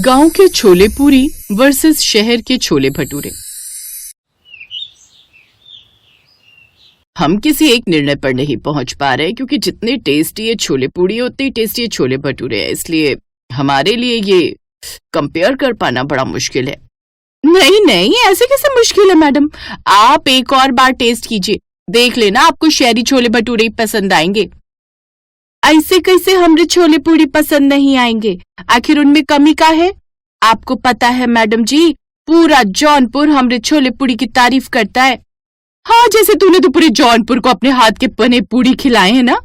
गांव के छोले पूरी वर्सेस शहर के छोले भटूरे। हम किसी एक निर्णय पर नहीं पहुंच पा रहे क्योंकि जितने टेस्टी ये छोले पूरी उतने ही टेस्टी ये छोले भटूरे हैं, इसलिए हमारे लिए ये कंपेयर कर पाना बड़ा मुश्किल है। नहीं नहीं, ऐसे कैसे मुश्किल है मैडम, आप एक और बार टेस्ट कीजिए, देख लेना आपको शहरी छोले भटूरे ही पसंद आएंगे। ऐसे कैसे हमरे छोले पूरी पसंद नहीं आएंगे, आखिर उनमें कमी का है? आपको पता है मैडम जी, पूरा जौनपुर हमरे छोले पूरी की तारीफ करता है। हाँ, जैसे तूने तो पूरे जौनपुर को अपने हाथ के बने पूरी खिलाए हैं ना।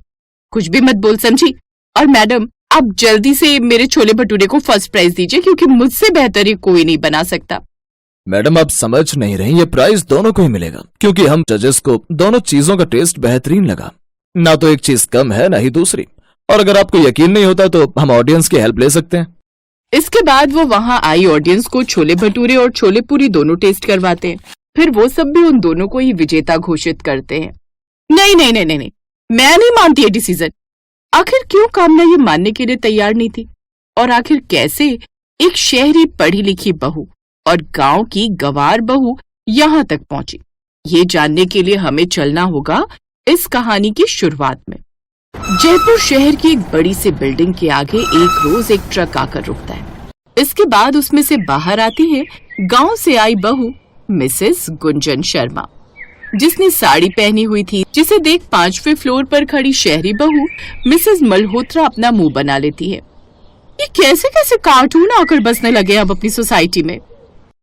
कुछ भी मत बोल समझी। और मैडम, आप जल्दी से मेरे छोले भटूरे को फर्स्ट प्राइज दीजिए क्योंकि मुझसे बेहतर ये कोई नहीं बना सकता। मैडम, आप समझ नहीं रही, ये प्राइज दोनों को ही मिलेगा क्योंकि हम जजेस को दोनों चीजों का टेस्ट बेहतरीन लगा। ना तो एक चीज कम है ना ही दूसरी। और अगर आपको यकीन नहीं होता तो हम ऑडियंस की हेल्प ले सकते हैं। इसके बाद वो वहां आई ऑडियंस को छोले भटूरे और छोले पूरी दोनों टेस्ट करवाते हैं। फिर वो सब भी उन दोनों को ही विजेता घोषित करते हैं। नहीं नहीं नहीं नहीं नहीं, मैं नहीं मानती ये डिसीजन। आखिर क्यों कामना ये मानने के लिए तैयार नहीं थी? और आखिर कैसे एक शहरी पढ़ी लिखी बहू और गांव की गंवार बहू यहाँ तक पहुंची, ये जानने के लिए हमें चलना होगा इस कहानी की शुरुआत में। जयपुर शहर की एक बड़ी सी बिल्डिंग के आगे एक रोज एक ट्रक आकर रुकता है। इसके बाद उसमें से बाहर आती है गांव से आई बहू मिसेस गुंजन शर्मा, जिसने साड़ी पहनी हुई थी, जिसे देख 5वें फ्लोर पर खड़ी शहरी बहू मिसेस मल्होत्रा अपना मुंह बना लेती है। ये कैसे कैसे कार्टून आकर बसने लगे अब अपनी सोसाइटी में।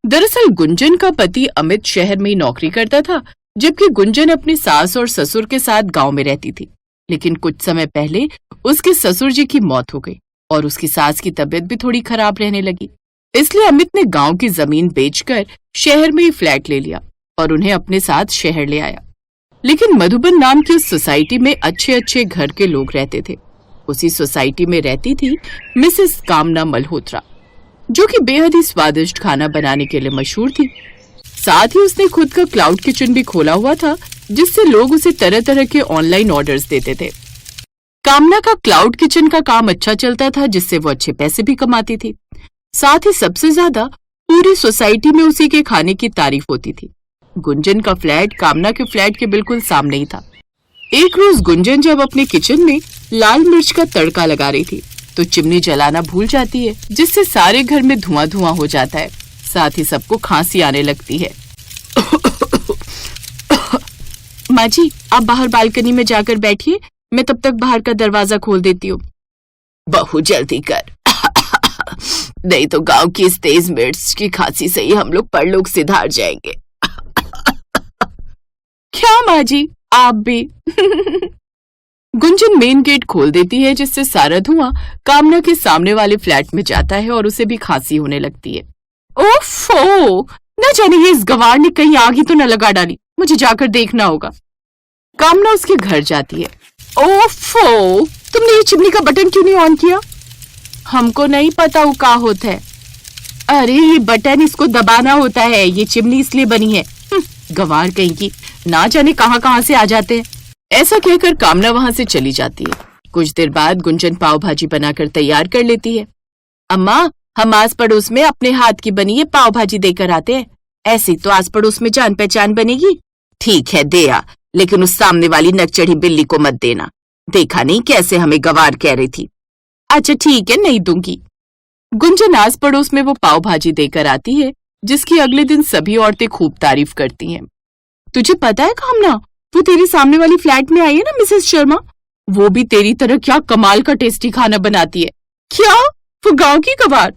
दरअसल गुंजन का पति अमित शहर में ही नौकरी करता था, जबकि गुंजन अपनी सास और ससुर के साथ गांव में रहती थी। लेकिन कुछ समय पहले उसके ससुर जी की मौत हो गई और उसकी सास की तबीयत भी थोड़ी खराब रहने लगी। इसलिए अमित ने गांव की जमीन बेचकर शहर में ही फ्लैट ले लिया और उन्हें अपने साथ शहर ले आया। लेकिन मधुबन नाम की उस सोसाइटी में अच्छे अच्छे घर के लोग रहते थे। उसी सोसाइटी में रहती थी मिसेस कामना मल्होत्रा, जो कि बेहद ही स्वादिष्ट खाना बनाने के लिए मशहूर थी। साथ ही उसने खुद का क्लाउड किचन भी खोला हुआ था, जिससे लोग उसे तरह तरह के ऑनलाइन ऑर्डर्स देते थे। कामना का क्लाउड किचन का काम अच्छा चलता था, जिससे वो अच्छे पैसे भी कमाती थी। साथ ही सबसे ज्यादा पूरी सोसाइटी में उसी के खाने की तारीफ होती थी। गुंजन का फ्लैट कामना के फ्लैट के बिल्कुल सामने ही था। एक रोज गुंजन जब अपने किचन में लाल मिर्च का तड़का लगा रही थी तो चिमनी जलाना भूल जाती है, जिससे सारे घर में धुआं धुआं हो जाता है। साथ ही सबको खांसी आने लगती है। माँ जी, आप बाहर बालकनी में जाकर बैठिए, मैं तब तक बाहर का दरवाजा खोल देती हूँ। बहू जल्दी कर, नहीं तो गांव की इस तेज मिर्च की खांसी से ही हम लोग परलोक सिधार जाएंगे। क्या माँ जी, आप भी। गुंजन मेन गेट खोल देती है, जिससे सारा धुआं कामना के सामने वाले फ्लैट में जाता है और उसे भी खांसी होने लगती है। ओफो, न जाने ये इस गंवार ने कहीं आग ही तो न लगा डाली, मुझे जाकर देखना होगा। कामना उसके घर जाती है। ओफो, तुमने ये चिमनी का बटन क्यों नहीं ऑन किया? हमको नहीं पता वो क्या होता है। अरे ये बटन इसको दबाना होता है, ये चिमनी इसलिए बनी है। गंवार कहीं की, ना जाने कहां कहां से आ जाते हैं। ऐसा कहकर कामना वहां से चली जाती है। कुछ देर बाद गुंजन पाव भाजी बनाकर तैयार कर लेती है। अम्मा, हम आस पड़ोस में अपने हाथ की बनी है पाव भाजी देकर आते हैं, ऐसी तो आस पड़ोस में जान पहचान बनेगी। ठीक है दे आ, लेकिन उस सामने वाली नकचढ़ी बिल्ली को मत देना, देखा नहीं कैसे हमें गंवार कह रही थी। अच्छा ठीक है, नहीं दूंगी। गुंजन आस पड़ोस में वो पाव भाजी देकर आती है, जिसकी अगले दिन सभी औरतें खूब तारीफ करती हैं। तुझे पता है कामना, वो तेरे सामने वाली फ्लैट में आई है ना मिसेस शर्मा, वो भी तेरी तरह क्या कमाल का टेस्टी खाना बनाती है। क्या? वो गांव की गंवार?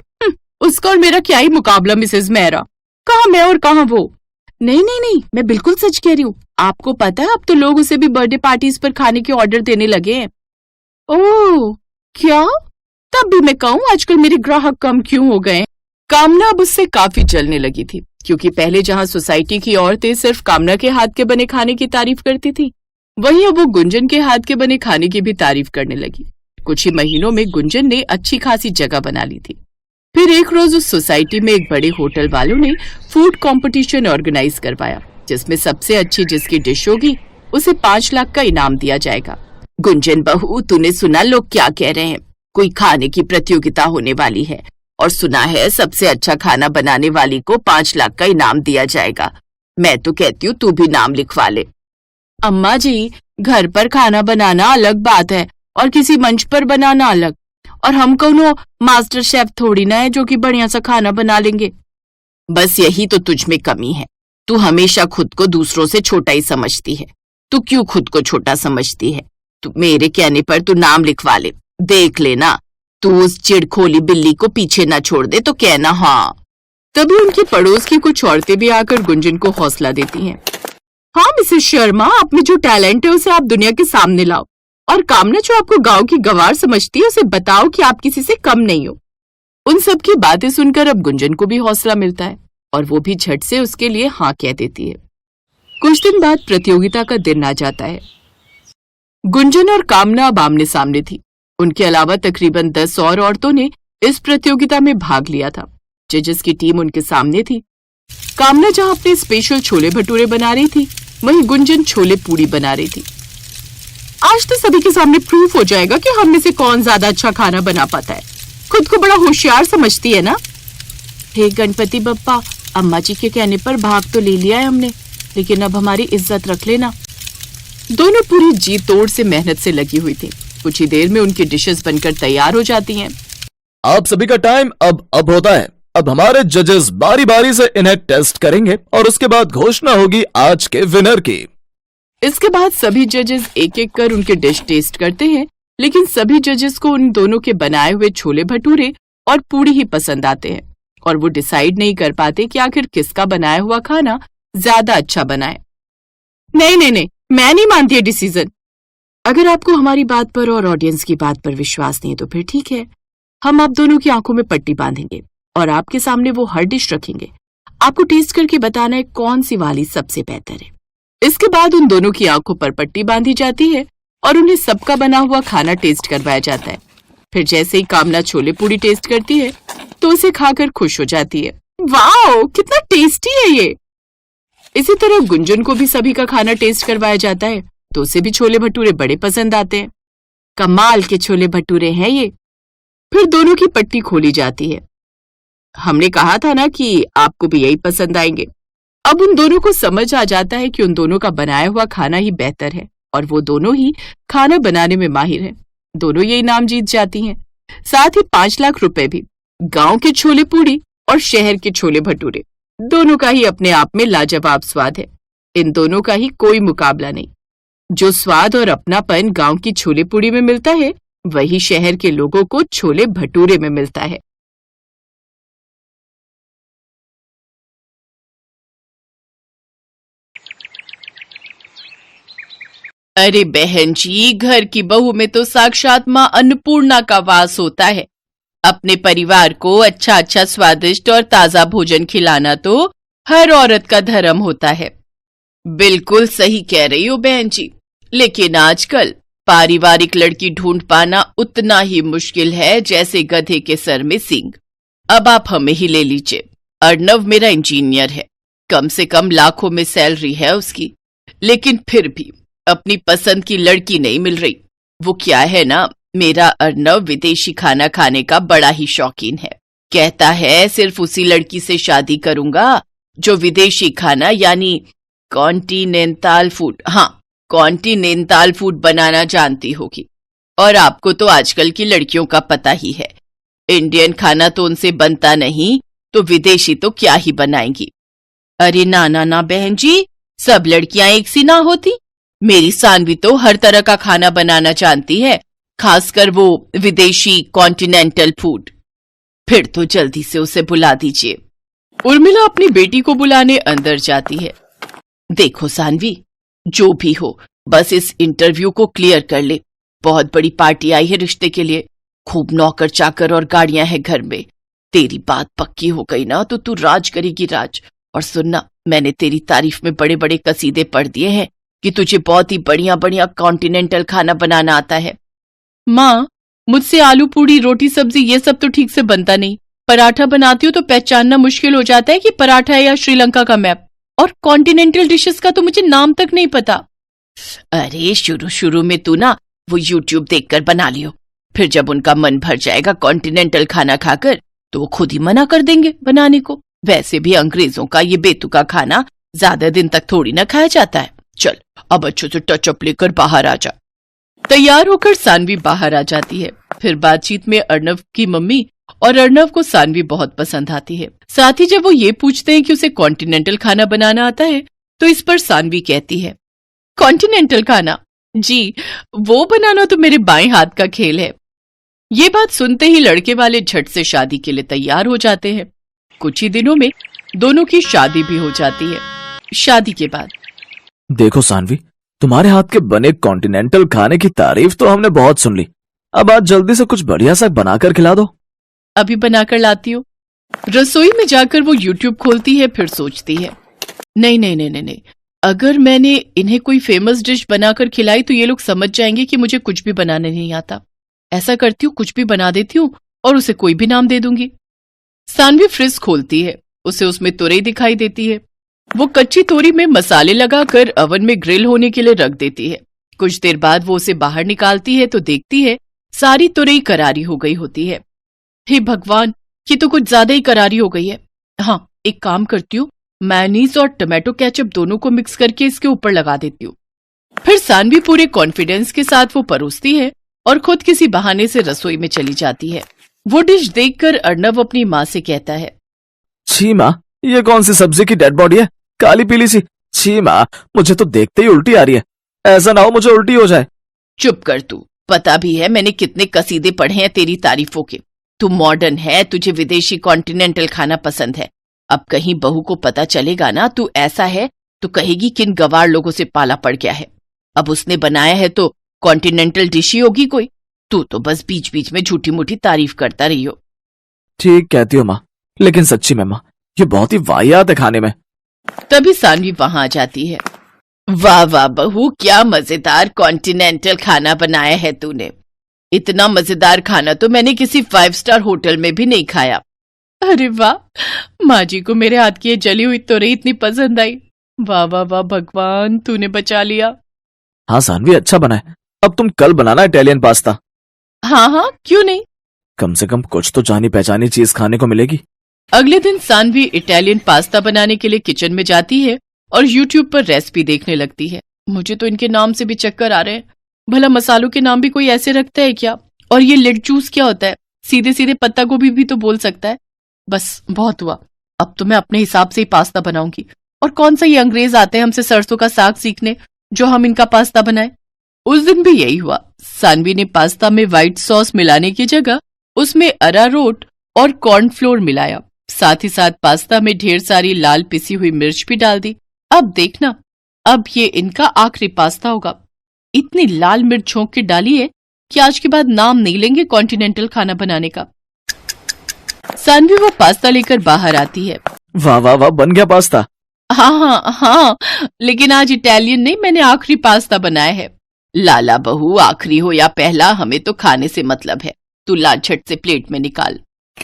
उसका और मेरा क्या ही मुकाबला मिसेस मेहरा। कहाँ मैं और कहाँ वो। नहीं नहीं नहीं, मैं बिल्कुल सच कह रही हूँ। आपको पता है अब तो लोग उसे भी बर्थडे पार्टीज पर खाने के ऑर्डर देने लगे हैं। ओह क्या? तब भी मैं कहूँ आजकल मेरे ग्राहक कम क्यों हो गए। कामना अब उससे काफी जलने लगी थी, क्योंकि पहले जहाँ सोसाइटी की औरतें सिर्फ कामना के हाथ के बने खाने की तारीफ करती थी, वहीं अब वो गुंजन के हाथ के बने खाने की भी तारीफ करने लगी। कुछ ही महीनों में गुंजन ने अच्छी खासी जगह बना ली थी। फिर एक रोज उस सोसाइटी में एक बड़े होटल वालों ने फूड कंपटीशन ऑर्गेनाइज करवाया, जिसमें सबसे अच्छी जिसकी डिश होगी उसे 5 लाख का इनाम दिया जाएगा। गुंजन बहू, तूने सुना लोग क्या कह रहे हैं? कोई खाने की प्रतियोगिता होने वाली है और सुना है सबसे अच्छा खाना बनाने वाली को 5 लाख का इनाम दिया जाएगा। मैं तो कहती हूँ तू भी नाम लिखवा ले। अम्मा जी, घर पर खाना बनाना अलग बात है और किसी मंच पर बनाना अलग। और हम कौनो मास्टर शेफ थोड़ी ना है जो कि बढ़िया सा खाना बना लेंगे। बस यही तो तुझ में कमी है, तू हमेशा खुद को दूसरों से छोटा ही समझती है। तू क्यों खुद को छोटा समझती है? तू मेरे कहने पर तू नाम लिखवा ले। देख लेना, तू उस चिड़खोली बिल्ली को पीछे ना छोड़ दे तो कहना हाँ। तभी उनकी पड़ोस की कुछ औरतें भी आकर गुंजन को हौसला देती हैं। हाँ मिसेस शर्मा, आप में जो टैलेंट है उसे आप दुनिया के सामने लाओ, और कामना जो आपको गांव की गंवार समझती है उसे बताओ कि आप किसी से कम नहीं हो। उन सब की बातें सुनकर अब गुंजन को भी हौसला मिलता है और वो भी झट से उसके लिए हाँ कह देती है। कुछ दिन बाद प्रतियोगिता का दिन आ जाता है। गुंजन और कामना अब आमने सामने थी। उनके अलावा तकरीबन 10 और औरतों ने इस प्रतियोगिता में भाग लिया था। जजेस की टीम उनके सामने थी। कामना जहां अपने स्पेशल छोले भटूरे बना रही थी, वहीं गुंजन छोले पूड़ी बना रही थी। आज तो सभी के सामने प्रूफ हो जाएगा कि हम में से कौन ज्यादा अच्छा खाना बना पाता है। खुद को बड़ा होशियार समझती है ना। हे गणपति बप्पा, अम्मा जी के कहने पर भाग तो ले लिया है हमने, लेकिन अब हमारी इज्जत रख लेना। दोनों पूरी जी तोड़ से मेहनत से लगी हुई थी। कुछ ही देर में उनकी डिशेस बनकर तैयार हो जाती हैं। आप सभी का टाइम अब होता है। अब हमारे जजेस बारी बारी से इन्हें टेस्ट करेंगे और उसके बाद घोषणा होगी आज के विनर की। इसके बाद सभी जजेस एक एक कर उनके डिश टेस्ट करते हैं, लेकिन सभी जजेस को उन दोनों के बनाए हुए छोले भटूरे और पूड़ी ही पसंद आते हैं और वो डिसाइड नहीं कर पाते कि आखिर किसका बनाया हुआ खाना ज्यादा अच्छा बना है। नहीं, मैं नहीं मानती ये डिसीजन। अगर आपको हमारी बात पर और ऑडियंस की बात पर विश्वास नहीं है तो फिर ठीक है, हम आप दोनों की आंखों में पट्टी बांधेंगे और आपके सामने वो हर डिश रखेंगे। आपको टेस्ट करके बताना है कौन सी वाली सबसे बेहतर है। इसके बाद उन दोनों की आंखों पर पट्टी बांधी जाती है और उन्हें सबका बना हुआ खाना टेस्ट करवाया जाता है। फिर जैसे ही कामना छोले पूड़ी टेस्ट करती है तो उसे खाकर खुश हो जाती है। वाओ, कितना टेस्टी है ये। इसी तरह गुंजन को भी सभी का खाना टेस्ट करवाया जाता है तो उसे भी छोले भटूरे बड़े पसंद आते हैं। कमाल के छोले भटूरे हैं ये। फिर दोनों की पट्टी खोली जाती है। हमने कहा था ना कि आपको भी यही पसंद आएंगे। अब उन दोनों को समझ आ जाता है कि उन दोनों का बनाया हुआ खाना ही बेहतर है और वो दोनों ही खाना बनाने में माहिर हैं। दोनों ये इनाम जीत जाती हैं, साथ ही 5 लाख रुपए भी। गांव के छोले पूड़ी और शहर के छोले भटूरे, दोनों का ही अपने आप में लाजवाब स्वाद है। इन दोनों का ही कोई मुकाबला नहीं। जो स्वाद और अपनापन गांव की छोले पूड़ी में मिलता है, वही शहर के लोगों को छोले भटूरे में मिलता है। अरे बहन जी, घर की बहू में तो साक्षात मां अन्नपूर्णा का वास होता है। अपने परिवार को अच्छा अच्छा स्वादिष्ट और ताजा भोजन खिलाना तो हर औरत का धर्म होता है। बिल्कुल सही कह रही हो बहन जी, लेकिन आजकल पारिवारिक लड़की ढूंढ पाना उतना ही मुश्किल है जैसे गधे के सर में सींग। अब आप हमें ही ले लीजिए। अर्णव मेरा इंजीनियर है, कम से कम लाखों में सैलरी है उसकी, लेकिन फिर भी अपनी पसंद की लड़की नहीं मिल रही। वो क्या है ना, मेरा अर्णव विदेशी खाना खाने का बड़ा ही शौकीन है। कहता है सिर्फ उसी लड़की से शादी करूंगा जो विदेशी खाना यानी कॉन्टिनेंटल फूड बनाना जानती होगी। और आपको तो आजकल की लड़कियों का पता ही है, इंडियन खाना तो उनसे बनता नहीं तो विदेशी तो क्या ही बनाएंगी। अरे ना बहन जी, सब लड़कियां एक सी ना होती। मेरी सानवी तो हर तरह का खाना बनाना जानती है, खासकर वो विदेशी कॉन्टिनेंटल फूड। फिर तो जल्दी से उसे बुला दीजिए। उर्मिला अपनी बेटी को बुलाने अंदर जाती है। देखो सानवी, जो भी हो बस इस इंटरव्यू को क्लियर कर ले। बहुत बड़ी पार्टी आई है रिश्ते के लिए, खूब नौकर चाकर और गाड़ियां हैं घर में। तेरी बात पक्की हो गई ना तो तू राज करेगी राज। और सुनना, मैंने तेरी तारीफ में बड़े बड़े कसीदे पढ़ दिए हैं कि तुझे बहुत ही बढ़िया बढ़िया कॉन्टिनेंटल खाना बनाना आता है। माँ, मुझसे आलू पूड़ी रोटी सब्जी ये सब तो ठीक से बनता नहीं। पराठा बनाती हूँ तो पहचानना मुश्किल हो जाता है कि पराठा है या श्रीलंका का मैप। और कॉन्टिनेंटल डिशेस का तो मुझे नाम तक नहीं पता। अरे शुरू में तू ना वो यूट्यूब देखकर बना लियो, फिर जब उनका मन भर जाएगा कॉन्टिनेंटल खाना खाकर तो वो खुद ही मना कर देंगे बनाने को। वैसे भी अंग्रेजों का ये बेतुका खाना ज्यादा दिन तक थोड़ी ना खाया जाता है। चल अब अच्छे से टचअप लेकर बाहर आ जा। तैयार होकर सानवी बाहर आ जाती है। फिर बातचीत में अर्नव की मम्मी और अर्नव को सानवी बहुत पसंद आती है। साथ ही जब वो ये पूछते हैं कि उसे कॉन्टिनेंटल खाना बनाना आता है तो इस पर सानवी कहती है, कॉन्टिनेंटल खाना? जी, वो बनाना तो मेरे बाएं हाथ का खेल है। ये बात सुनते ही लड़के वाले झट से शादी के लिए तैयार हो जाते हैं। कुछ ही दिनों में दोनों की शादी भी हो जाती है। शादी के बाद देखो सानवी, तुम्हारे हाथ के बने कॉन्टिनेंटल खाने की तारीफ तो हमने बहुत सुन ली। अब आज जल्दी से कुछ बढ़िया सा बनाकर खिला दो। अभी बनाकर लाती हूँ। रसोई में जाकर वो यूट्यूब खोलती है। फिर सोचती है, नहीं नहीं नहीं नहीं नहीं, अगर मैंने इन्हें कोई फेमस डिश बनाकर खिलाई तो ये लोग समझ जाएंगे कि मुझे कुछ भी बनाने नहीं आता। ऐसा करती हूँ, कुछ भी बना देती हूँ और उसे कोई भी नाम दे दूंगी। सानवी फ्रिज खोलती है। उसे उसमें तुरई दिखाई देती है। वो कच्ची तोरी में मसाले लगाकर अवन में ग्रिल होने के लिए रख देती है। कुछ देर बाद वो उसे बाहर निकालती है तो देखती है सारी तुरई करारी हो गई होती है। हे भगवान, ये तो कुछ ज्यादा ही करारी हो गई है। हाँ, एक काम करती हूँ, मेयोनीज और टमाटो केचप दोनों को मिक्स करके इसके ऊपर लगा देती हूँ। फिर सानवी पूरे कॉन्फिडेंस के साथ वो परोसती है और खुद किसी बहाने से रसोई में चली जाती है। वो डिश देखकर अर्नव अपनी माँ से कहता है, छी माँ, ये कौन सी सब्जी की डेड बॉडी है, काली पीली सी। छी माँ, मुझे तो देखते ही उल्टी आ रही है। ऐसा ना हो मुझे उल्टी हो जाए। चुप कर तू, पता भी है मैंने कितने कसीदे पढ़े हैं तेरी तारीफों के। तू मॉडर्न है, तुझे विदेशी कॉन्टिनेंटल खाना पसंद है। अब कहीं बहू को पता चलेगा ना तू ऐसा है तो कहेगी किन गवार लोगों से पाला पड़ गया है। अब उसने बनाया है तो कॉन्टिनेंटल डिश ही होगी कोई। तू तो बस बीच बीच में झूठी मूठी तारीफ करता रही हो। ठीक कहती हो माँ, लेकिन सच्ची में माँ, ये बहुत ही वाहियात है खाने में। तभी सानवी वहां आ जाती है। वाह वाह बहू, क्या मजेदार कॉन्टिनेंटल खाना बनाया है तूने। इतना मजेदार खाना तो मैंने किसी 5 स्टार होटल में भी नहीं खाया। अरे वाह, माँ जी को मेरे हाथ की ये जली हुई तोरई इतनी पसंद आई। वाह वाह वाह भगवान, तूने बचा लिया। हाँ सानवी, अच्छा बना है। अब तुम कल बनाना इटालियन पास्ता। हाँ हाँ, क्यों नहीं। कम से कम कुछ तो जानी पहचानी चीज खाने को मिलेगी। अगले दिन सानवी इटालियन पास्ता बनाने के लिए किचन में जाती है और यूट्यूब पर रेसिपी देखने लगती है। मुझे तो इनके नाम से भी चक्कर आ रहे हैं। भला मसालों के नाम भी कोई ऐसे रखता है क्या? और ये लेट जूस क्या होता है? सीधे सीधे पत्ता गोभी भी तो बोल सकता है। बस बहुत हुआ, अब तो मैं अपने हिसाब से ही पास्ता बनाऊंगी। और कौन सा ये अंग्रेज आते हैं हमसे सरसों का साग सीखने जो हम इनका पास्ता बनाए। उस दिन भी यही हुआ। सानवी ने पास्ता में व्हाइट सॉस मिलाने की जगह उसमें अरारोट और कॉर्नफ्लोर मिलाया। साथ ही साथ पास्ता में ढेर सारी लाल पिसी हुई मिर्च भी डाल दी। अब देखना, अब ये इनका आखिरी पास्ता होगा। इतनी लाल मिर्च झोंक के डाली है कि आज के बाद नाम नहीं लेंगे कॉन्टिनेंटल खाना बनाने का। सानवी वो पास्ता लेकर बाहर आती है। वाह वाह वाह, बन गया पास्ता। हाँ हाँ हाँ, लेकिन आज इटालियन नहीं, मैंने आखिरी पास्ता बनाया है। लाला बहू, आखिरी हो या पहला, हमें तो खाने से मतलब है। तू ला झट से प्लेट में निकाल।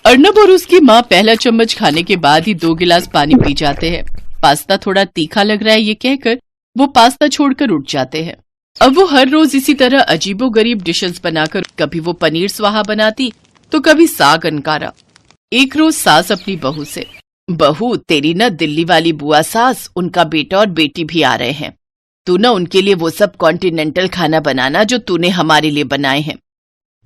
अर्नब और उसकी माँ पहला चम्मच खाने के बाद ही 2 गिलास पानी पी जाते हैं। पास्ता थोड़ा तीखा लग रहा है ये कहकर वो पास्ता छोड़कर उठ जाते हैं। अब वो हर रोज इसी तरह अजीबोगरीब डिशेस बनाकर, कभी वो पनीर स्वाहा बनाती तो कभी साग अनकारा। एक रोज सास अपनी बहू से, बहू तेरी ना दिल्ली वाली बुआ सास, उनका बेटा और बेटी भी आ रहे हैं। तू ना उनके लिए वो सब कॉन्टिनेंटल खाना बनाना जो तूने हमारे लिए बनाए हैं।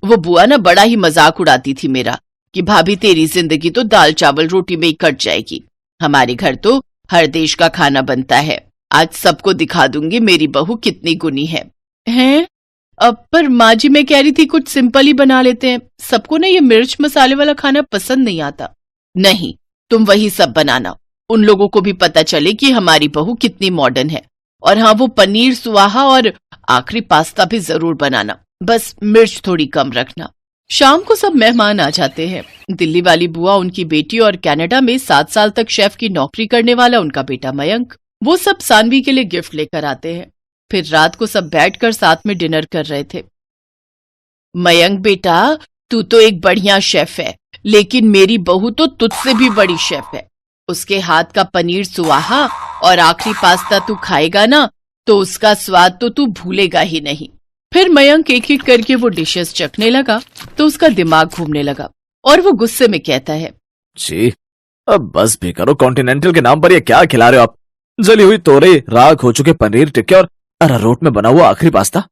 वो बुआ ना बड़ा ही मजाक उड़ाती थी मेरा कि भाभी तेरी जिंदगी तो दाल चावल रोटी में ही कट जाएगी। हमारे घर तो हर देश का खाना बनता है। आज सबको दिखा दूंगी मेरी बहू कितनी गुनी है। हैं? अब पर माँ जी, मैं कह रही थी कुछ सिंपल ही बना लेते हैं। सबको ना ये मिर्च मसाले वाला खाना पसंद नहीं आता। नहीं, तुम वही सब बनाना, उन लोगों को भी पता चले कि हमारी बहू कितनी मॉडर्न है। और हाँ, वो पनीर सुहाहा और आखिरी पास्ता भी जरूर बनाना, बस मिर्च थोड़ी कम रखना। शाम को सब मेहमान आ जाते हैं। दिल्ली वाली बुआ, उनकी बेटी और कनाडा में 7 साल तक शेफ की नौकरी करने वाला उनका बेटा मयंक, वो सब सानवी के लिए गिफ्ट लेकर आते हैं। फिर रात को सब बैठकर साथ में डिनर कर रहे थे। मयंक बेटा, तू तो एक बढ़िया शेफ है, लेकिन मेरी बहू तो तुझसे भी बड़ी शेफ है। उसके हाथ का पनीर सुहाहा और आखिरी पास्ता तू खाएगा ना तो उसका स्वाद तो तू भूलेगा ही नहीं। फिर मयंक एक एक करके वो डिशेस चखने लगा तो उसका दिमाग घूमने लगा। और वो गुस्से में कहता है, जी अब बस भी करो, कॉन्टिनेंटल के नाम पर ये क्या खिला रहे हो आप? जली हुई तोरई, राख हो चुके पनीर टिक्के और अरारोट में बना हुआ आखिरी पास्ता,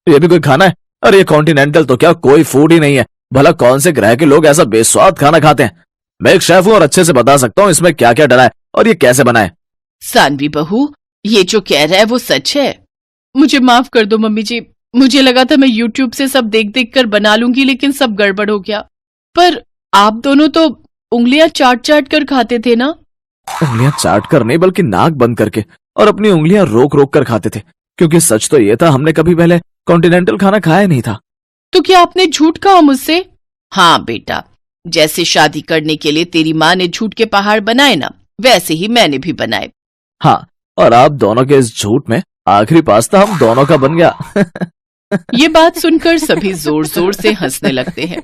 ये भी कोई खाना है? अरे ये कॉन्टिनेंटल तो क्या कोई फूड ही नहीं है। भला कौन से ग्रह के लोग ऐसा बेस्वाद खाना खाते हैं? मैं एक शेफ हूं और अच्छे से बता सकता हूँ इसमें क्या क्या डला है और ये कैसे बना है। सानवी बहू, ये जो कह रहा है वो सच है। मुझे माफ कर दो मम्मी जी, मुझे लगा था मैं YouTube से सब देख देख कर बना लूंगी, लेकिन सब गड़बड़ हो गया। पर आप दोनों तो उंगलियां चाट चाट कर खाते थे ना? उंगलियां चाट कर नहीं, बल्कि नाक बंद करके और अपनी उंगलियां रोक रोक कर खाते थे, क्योंकि सच तो ये था हमने कभी पहले कॉन्टिनेंटल खाना खाया नहीं था। तो क्या आपने झूठ कहा मुझसे? हाँ बेटा, जैसे शादी करने के लिए तेरी माँ ने झूठ के पहाड़ बनाए ना, वैसे ही मैंने भी बनाए। हाँ, और आप दोनों के इस झूठ में आखिरी पास्ता हम दोनों का बन गया। ये बात सुनकर सभी जोर जोर से हंसने लगते हैं।